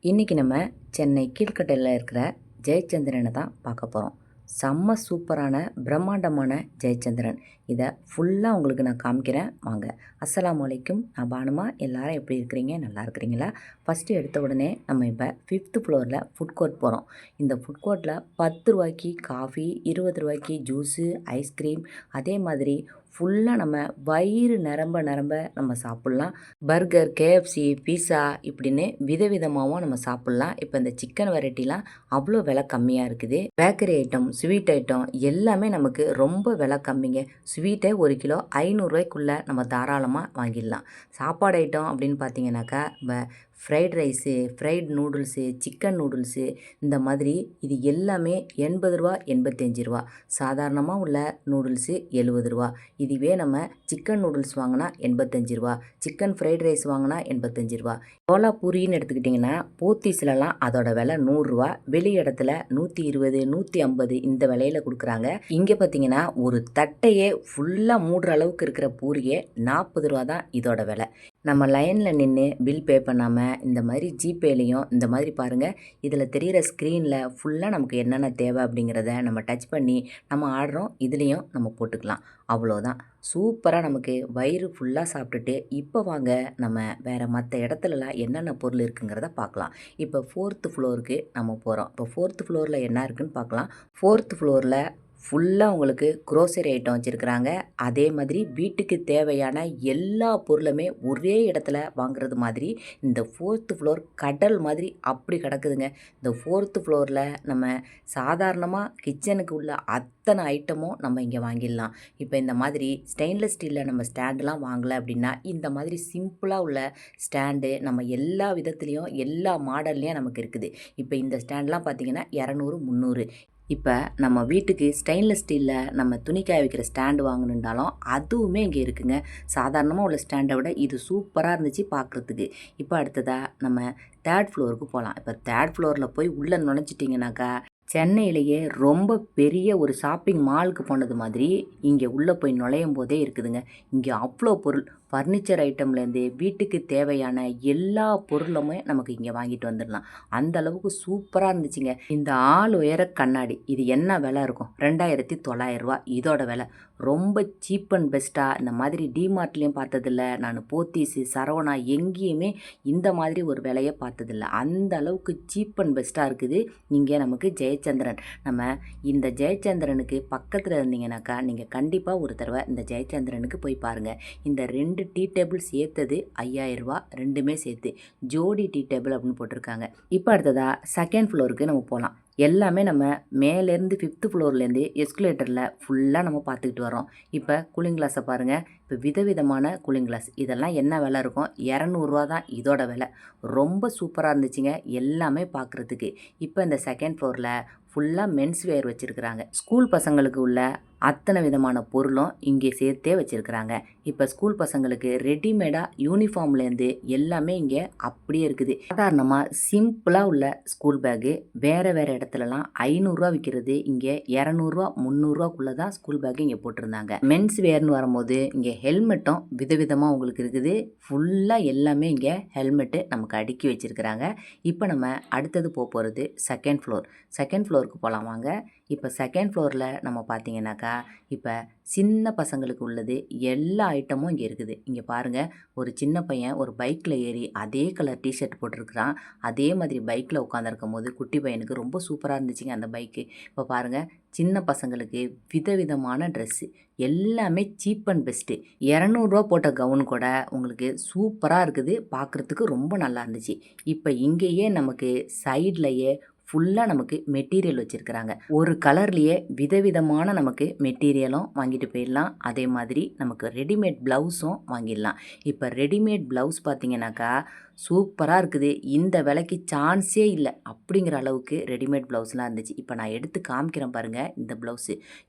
இன்றைக்கி நம்ம சென்னை கீழ்கட்டையில் இருக்கிற ஜெயச்சந்திரனை தான் பார்க்க போகிறோம். செம்ம சூப்பரான பிரம்மாண்டமான ஜெயச்சந்திரன். இதை ஃபுல்லாக உங்களுக்கு நான் காமிக்கிறேன் வாங்க. அஸ்ஸலாமு அலைக்கும். நான் பானுமா. எல்லாரும் எப்படி இருக்கிறீங்க? நல்லா இருக்கிறீங்களா? ஃபஸ்ட்டு எடுத்த உடனே நம்ம இப்போ 5th ஃப்ளோரில் ஃபுட் கோர்ட் போகிறோம். இந்த ஃபுட் கோர்ட்டில் 10 ரூபாய்க்கு காஃபி, 20 ரூபாய்க்கு ஜூஸு, ஐஸ்கிரீம், அதே மாதிரி ஃபுல்லாக நம்ம வயிறு நிரம்ப நம்ம சாப்பிட்லாம். பர்கர், கேஎஃப்சி, பீஸா இப்படின்னு விதவிதமாகவும் நம்ம சாப்பிட்லாம். இப்போ இந்த சிக்கன் வெரைட்டிலாம் அவ்வளோ விலை கம்மியாக இருக்குது. பேக்கரி ஐட்டம், ஸ்வீட் ஐட்டம் எல்லாமே நமக்கு ரொம்ப விலை கம்மிங்க. ஸ்வீட்டே 1 கிலோ 500 ரூபாய்க்குள்ளே நம்ம தாராளமாக வாங்கிடலாம். சாப்பாடு ஐட்டம் அப்படின்னு பார்த்தீங்கன்னாக்கா fried rice, fried noodles, chicken noodles, இந்த மாதிரி இது எல்லாமே 80 ரூபா, 85 ரூபா. சாதாரணமாக உள்ள நூடுல்ஸு 70 ரூபா. இதுவே நம்ம சிக்கன் நூடுல்ஸ் வாங்கினா 85 ரூபா, சிக்கன் ஃப்ரைட் ரைஸ் வாங்கினா 85 ரூபா. சோளா பூரின்னு எடுத்துக்கிட்டிங்கன்னா போத்தீஸ்லலாம் அதோட விலை 100 ரூபா. வெளி இடத்துல 120, 150 இந்த விலையில் கொடுக்குறாங்க. இங்கே பார்த்தீங்கன்னா ஒரு தட்டையே ஃபுல்லாக மூடுற அளவுக்கு இருக்கிற பூரியே 40 ரூபா தான் இதோட விலை. நம்ம லைனில் நின்று பில் பே பண்ணாமல் இந்த மாதிரி ஜிபேலையும் இந்த மாதிரி பாருங்கள், இதில் தெரிகிற ஸ்க்ரீனில் ஃபுல்லாக நமக்கு என்னென்ன தேவை அப்படிங்கிறத நம்ம டச் பண்ணி நம்ம ஆடுறோம். இதுலேயும் நம்ம போட்டுக்கலாம். அவ்வளோதான். சூப்பராக நமக்கு வயிறு ஃபுல்லாக சாப்பிட்டுட்டு இப்போ வாங்க நம்ம வேறு மற்ற இடத்துலலாம் என்னென்ன பொருள் இருக்குங்கிறத பார்க்கலாம். இப்போ 4th ஃப்ளோருக்கு நம்ம போகிறோம். இப்போ 4th ஃப்ளோரில் என்ன இருக்குதுன்னு பார்க்கலாம். 4th ஃப்ளோரில் ஃபுல்லாக உங்களுக்கு க்ரோசரி ஐட்டம் வச்சுருக்குறாங்க. அதே மாதிரி வீட்டுக்கு தேவையான எல்லா பொருளுமே ஒரே இடத்துல வாங்குறது மாதிரி இந்த 4th ஃப்ளோர் கடல் மாதிரி அப்படி கிடக்குதுங்க. இந்த 4th ஃப்ளோரில் நம்ம சாதாரணமாக கிச்சனுக்கு உள்ள அத்தனை ஐட்டமும் நம்ம இங்கே வாங்கிடலாம். இப்போ இந்த மாதிரி ஸ்டெயின்லெஸ் ஸ்டீலில் நம்ம ஸ்டாண்டெலாம் வாங்கலை அப்படின்னா இந்த மாதிரி சிம்பிளாக உள்ள ஸ்டாண்டு நம்ம எல்லா விதத்துலேயும் எல்லா மாடல்லையும் நமக்கு இருக்குது. இப்போ இந்த ஸ்டாண்ட்லாம் பார்த்திங்கன்னா 200, 300. இப்போ நம்ம வீட்டுக்கு ஸ்டெயின்லெஸ் ஸ்டீலில் நம்ம துணி காய வைக்கிற ஸ்டாண்டு வாங்கணுன்றாலும் அதுவுமே இங்கே இருக்குங்க. சாதாரணமாக உள்ள ஸ்டாண்டை விட இது சூப்பராக இருந்துச்சு பார்க்குறதுக்கு. இப்போ அடுத்ததாக நம்ம 3rd ஃப்ளோருக்கு போகலாம். இப்போ 3rd ஃப்ளோரில் போய் உள்ளே நுழைஞ்சிட்டிங்கனாக்கா சென்னையிலேயே ரொம்ப பெரிய ஒரு ஷாப்பிங் மாலுக்கு போனது மாதிரி இங்கே உள்ளே போய் நுழையும் போதே இருக்குதுங்க. இங்கே அவ்வளோ பொருள், ஃபர்னிச்சர் ஐட்டம்லேருந்து வீட்டுக்கு தேவையான எல்லா பொருளுமே நமக்கு இங்கே வாங்கிட்டு வந்துடலாம். அந்த அளவுக்கு சூப்பராக இருந்துச்சுங்க. இந்த ஆள் உயர கண்ணாடி இது என்ன விலை இருக்கும்? 2900 ரூபா இதோட விலை. ரொம்ப சீப் அண்ட் பெஸ்ட்டாக இந்த மாதிரி டிமார்ட்லேயும் பார்த்ததில்ல, நான் போத்தீஸு, சரவணா எங்கேயுமே இந்த மாதிரி ஒரு விலையை பார்த்ததில்ல. அந்த அளவுக்கு சீப் அண்ட் பெஸ்ட்டாக இருக்குது இங்கே நமக்கு ஜெயச்சந்திரன். நம்ம இந்த ஜெயச்சந்திரனுக்கு பக்கத்தில் இருந்தீங்கன்னாக்கா நீங்கள் கண்டிப்பாக ஒரு தடவை இந்த ஜெயச்சந்திரனுக்கு போய் பாருங்கள். இந்த 2 டீ டேபிள் சேர்த்தது 5000 ரூபா, ரெண்டுமே சேர்த்து ஜோடி டீ டேபிள் அப்படின்னு போட்டிருக்காங்க. இப்போ அடுத்ததாக 2nd ஃப்ளோருக்கு நம்ம போகலாம். எல்லாமே நம்ம மேலேருந்து 5th ஃப்ளோர்லேருந்து எஸ்கலேட்டரில் ஃபுல்லாக நம்ம பார்த்துக்கிட்டு வரோம். இப்போ கூலிங் கிளாஸை பாருங்கள். இப்போ விதவிதமான கூலிங் கிளாஸ் இதெல்லாம் என்ன விலை இருக்கும்? 200 ரூபா தான் இதோட விலை. ரொம்ப சூப்பராக இருந்துச்சுங்க எல்லாமே பார்க்குறதுக்கு. இப்போ இந்த 2nd ஃப்ளோரில் ஃபுல்லாக மென்ஸ் வேர் வச்சுருக்குறாங்க. ஸ்கூல் பசங்களுக்கு உள்ள அத்தனை விதமான பொருளும் இங்கே சேர்த்தே வச்சுருக்குறாங்க. இப்போ ஸ்கூல் பசங்களுக்கு ரெடிமேடாக யூனிஃபார்ம்லேருந்து எல்லாமே இங்கே அப்படியே இருக்குது. சாதாரணமாக சிம்பிளாக உள்ள ஸ்கூல் பேக்கு வேறு இடத்துலலாம் 500 ரூபா விற்கிறது இங்கே 200 ரூபா, 300 ரூபாக்குள்ளே தான் ஸ்கூல் பேக்கு இங்கே போட்டிருந்தாங்க. மென்ஸ் வேர்னு வரும்போது இங்கே ஹெல்மெட்டும் விதவிதமாக உங்களுக்கு இருக்குது. ஃபுல்லாக எல்லாமே இங்கே ஹெல்மெட்டு நமக்கு அடுக்கி வச்சுருக்குறாங்க. இப்போ நம்ம அடுத்தது போகிறது 2nd ஃப்ளோர். 2nd ஃப்ளோருக்கு போகலாம் வாங்க. இப்போ 2nd ஃப்ளோரில் நம்ம பார்த்தீங்கன்னாக்கா இப்போ சின்ன பசங்களுக்கு உள்ளது எல்லா ஐட்டமும் இங்கே இருக்குது. இங்கே பாருங்கள், ஒரு சின்ன பையன் ஒரு பைக்கில் ஏறி அதே கலர் டிஷர்ட் போட்டிருக்கிறான். அதே மாதிரி பைக்கில் உட்காந்துருக்கும் போது குட்டி பையனுக்கு ரொம்ப சூப்பராக இருந்துச்சுங்க அந்த பைக்கு. இப்போ பாருங்கள், சின்ன பசங்களுக்கு விதவிதமான ட்ரெஸ்ஸு எல்லாமே சீப் அண்ட் பெஸ்ட்டு. 200 ரூபா போட்ட கவுன் கூட உங்களுக்கு சூப்பராக இருக்குது, பார்க்குறதுக்கு ரொம்ப நல்லா இருந்துச்சு. இப்போ இங்கேயே நமக்கு சைட்லையே ஃபுல்லாக நமக்கு மெட்டீரியல் வச்சுருக்குறாங்க. ஒரு கலர்லேயே விதவிதமான நமக்கு மெட்டீரியலும் வாங்கிட்டு போயிடலாம். அதே மாதிரி நமக்கு ரெடிமேட் ப்ளவுஸும் வாங்கிடலாம். இப்போ ரெடிமேட் ப்ளவுஸ் பார்த்திங்கனாக்கா சூப்பராக இருக்குது. இந்த விலைக்கு சான்ஸே இல்லை அப்படிங்கிற அளவுக்கு ரெடிமேட் ப்ளவுஸ்லாம் இருந்துச்சு. இப்போ நான் எடுத்து காமிக்கிறேன் பாருங்கள்.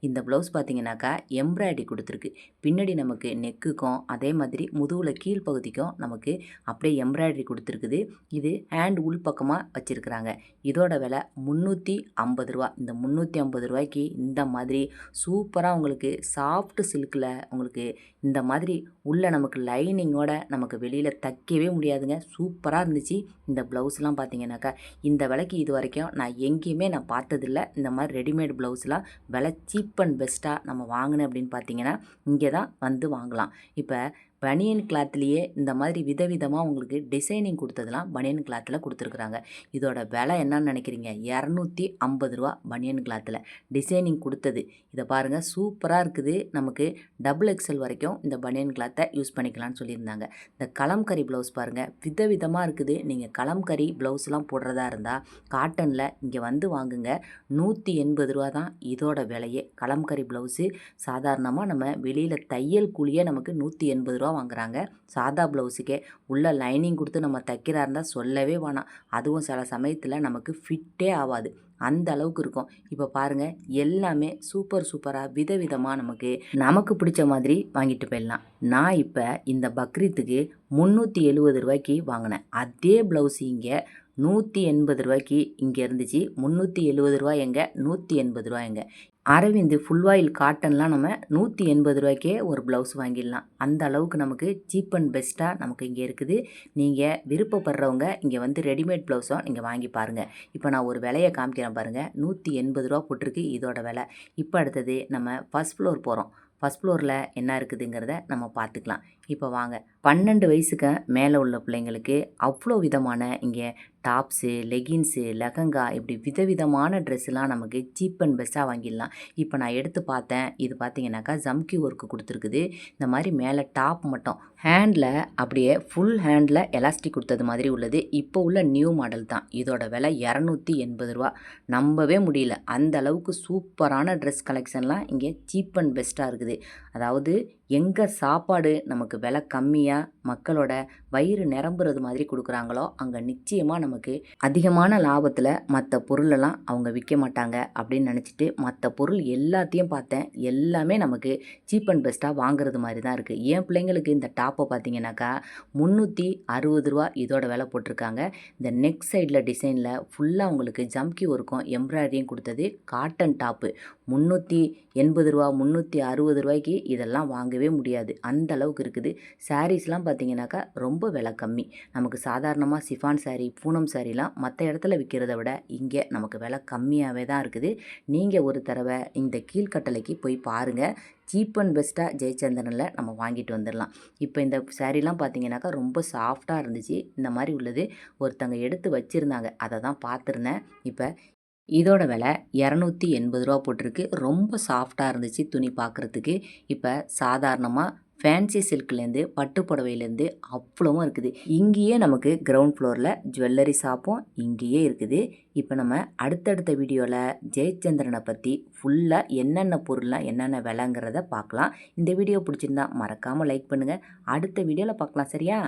இந்த ப்ளவுஸ் பார்த்திங்கனாக்கா எம்ப்ராய்டரி கொடுத்துருக்கு. பின்னாடி நமக்கு நெக்குக்கும் அதே மாதிரி முதுகில் கீழ்ப்பகுதிக்கும் நமக்கு அப்படியே எம்ப்ராய்டரி கொடுத்துருக்குது. இது ஹேண்ட் உள் பக்கமாக வச்சுருக்குறாங்க. இதோட விலை 350 ரூபா. இந்த 350 ரூபாய்க்கு இந்த மாதிரி சூப்பராக உங்களுக்கு சாஃப்ட் சில்கில் உங்களுக்கு இந்த மாதிரி உள்ள நமக்கு லைனிங்கோட நமக்கு வெளியில் தைக்கவே முடியாதுங்க. சூப்பராக இருந்துச்சு. இந்த ப்ளவுஸ்லாம் பார்த்தீங்கன்னாக்கா இந்த விலைக்கு இது வரைக்கும் நான் எங்கேயுமே நான் பார்த்ததில்ல. இந்த மாதிரி ரெடிமேட் ப்ளவுஸ்லாம் விலை சீப் அண்ட் பெஸ்ட்டாக நம்ம வாங்கினேன் அப்படின்னு பார்த்தீங்கன்னா இங்கே தான் வந்து வாங்கலாம். இப்போ பனியன் கிளாத்லேயே இந்த மாதிரி விதவிதமாக உங்களுக்கு டிசைனிங் கொடுத்ததெல்லாம் பனியன் கிளாத்தில் கொடுத்துருக்குறாங்க. இதோட விலை என்னன்னு நினைக்கிறீங்க? 250 ரூபா பனியன் கிளாத்தில் டிசைனிங் கொடுத்தது. இதை பாருங்கள், சூப்பராக இருக்குது. நமக்கு டபுள் எக்ஸல் வரைக்கும் இந்த பனியன் கிளாத்தை யூஸ் பண்ணிக்கலாம்னு சொல்லியிருந்தாங்க. இந்த கலம்கரி ப்ளவுஸ் பாருங்கள், விதவிதமாக இருக்குது. நீங்கள் கலம்கரி ப்ளவுஸ்லாம் போடுறதா இருந்தால் காட்டனில் இங்கே வந்து வாங்குங்க. 180 ரூபா தான் இதோட விலையே. கலம்கரி ப்ளவுஸு சாதாரணமாக நம்ம வெளியில் தையல் கூலியே நமக்கு 180 ரூபா வாங்குறாங்க. சாதா ப்ளவுஸுக்கே உள்ள லைனிங் கொடுத்து நம்ம தைக்கிறா இருந்தால் சொல்லவே வேணாம். அதுவும் சில சமயத்தில் நமக்கு ஃபிட்டே ஆகாது, அந்த அளவுக்கு இருக்கும். இப்போ பாருங்கள், எல்லாமே சூப்பராக விதவிதமாக நமக்கு பிடிச்ச மாதிரி வாங்கிட்டு போயிடலாம். நான் இப்போ இந்த பக்ரீத்துக்கு 370 ரூபாய்க்கு வாங்கினேன். அதே ப்ளவுஸ் இங்கே 180 ரூபாய்க்கு இங்கே இருந்துச்சு. 370 ரூபா எங்க, 180 ரூபா எங்க. அரவிந்த் ஃபுல் ஆயில் காட்டன்லாம் நம்ம 180 ரூபாய்க்கே ஒரு ப்ளவுஸ் வாங்கிடலாம். அந்த அளவுக்கு நமக்கு சீப் அண்ட் பெஸ்ட்டாக நமக்கு இங்கே இருக்குது. நீங்கள் விருப்பப்படுறவங்க இங்கே வந்து ரெடிமேட் ப்ளவுஸும் நீங்கள் வாங்கி பாருங்கள். இப்போ நான் ஒரு விலையை காமிக்கிறேன் பாருங்கள். 180 ரூபா போட்டிருக்கு இதோட விலை. இப்போ அடுத்தது நம்ம ஃபஸ்ட் ஃப்ளோர் போகிறோம். ஃபஸ்ட் ஃப்ளோரில் என்ன இருக்குதுங்கிறத நம்ம பார்த்துக்கலாம். இப்போ வாங்க, 12 வயசுக்கு மேலே உள்ள பிள்ளைங்களுக்கு அவ்வளோ விதமான இங்கே டாப்ஸு, லெகின்ஸு, லெஹங்கா இப்படி விதவிதமான ட்ரெஸ்ஸுலாம் நமக்கு சீப் அண்ட் பெஸ்ட்டாக வாங்கிடலாம். இப்போ நான் எடுத்து பார்த்தேன். இது பார்த்தீங்கன்னாக்கா ஜம்கி ஒர்க்கு கொடுத்துருக்குது. இந்த மாதிரி மேலே டாப் மட்டும் ஹேண்டில் அப்படியே ஃபுல் ஹேண்டில் எலாஸ்டிக் கொடுத்தது மாதிரி உள்ளது. இப்போ உள்ள நியூ மாடல் தான். இதோட விலை 280 ரூபா. நம்பவே முடியல, அந்த அளவுக்கு சூப்பரான ட்ரெஸ் கலெக்ஷன்லாம் இங்கே சீப் அண்ட் பெஸ்ட்டாக இருக்குது. அதாவது எங்கே சாப்பாடு நமக்கு விலை கம்மியாக மக்களோட வயிறு நிரம்புறது மாதிரி கொடுக்குறாங்களோ அங்கே நிச்சயமாக நமக்கு அதிகமான லாபத்தில் மற்ற பொருளெல்லாம் அவங்க விற்க மாட்டாங்க அப்படின்னு நினச்சிட்டு மற்ற பொருள் எல்லாத்தையும் பார்த்தேன். எல்லாமே நமக்கு சீப் அண்ட் பெஸ்ட்டாக வாங்குறது மாதிரி தான் இருக்குது. என் பிள்ளைங்களுக்கு இந்த டாப்பை பார்த்தீங்கன்னாக்கா 360 ரூபா இதோட விலை போட்டிருக்காங்க. இந்த நெக் சைடில் டிசைனில் ஃபுல்லாக உங்களுக்கு ஜம்கி ஒர்க்கும் எம்ப்ராய்டரியும் கொடுத்தது. காட்டன் டாப்பு 380 ரூபா, 360 ரூபாய்க்கு இதெல்லாம் வாங்கவே முடியாது, அந்த அளவுக்கு இருக்குது. சாரீஸ்லாம் பார்த்தீங்கன்னாக்கா ரொம்ப விலை கம்மி. நமக்கு சாதாரணமாக சிஃபான் சாரீ, பூனம் சாரீலாம் மற்ற இடத்துல விற்கிறத விட இங்கே நமக்கு விலை கம்மியாகவே தான் இருக்குது. நீங்கள் ஒரு தடவை இந்த கீழ்கட்டளைக்கு போய் பாருங்கள். சீப் அண்ட் பெஸ்ட்டாக ஜெயச்சந்திரனில் நம்ம வாங்கிட்டு வந்துடலாம். இப்போ இந்த சாரீலாம் பார்த்தீங்கன்னாக்கா ரொம்ப சாஃப்டாக இருந்துச்சு. இந்த மாதிரி உள்ளது ஒருத்தங்க எடுத்து வச்சுருந்தாங்க, அதை தான் பார்த்துருந்தேன். இப்போ இதோட விலை 280 ரூபா போட்டிருக்கு. ரொம்ப சாஃப்டாக இருந்துச்சு துணி பார்க்குறதுக்கு. இப்போ சாதாரணமாக ஃபேன்சி சில்க்லேருந்து பட்டு புடவையிலேருந்து அவ்வளவும் இருக்குது. இங்கேயே நமக்கு கிரவுண்ட் ஃப்ளோரில் ஜுவல்லரி ஷாப்பும் இங்கேயே இருக்குது. இப்போ நம்ம அடுத்தடுத்த வீடியோவில் ஜெயச்சந்திரனை பற்றி ஃபுல்லாக என்னென்ன பொருள்லாம் என்னென்ன விலைங்கிறத பார்க்கலாம். இந்த வீடியோ பிடிச்சிருந்தா மறக்காமல் லைக் பண்ணுங்கள். அடுத்த வீடியோவில் பார்க்கலாம், சரியா?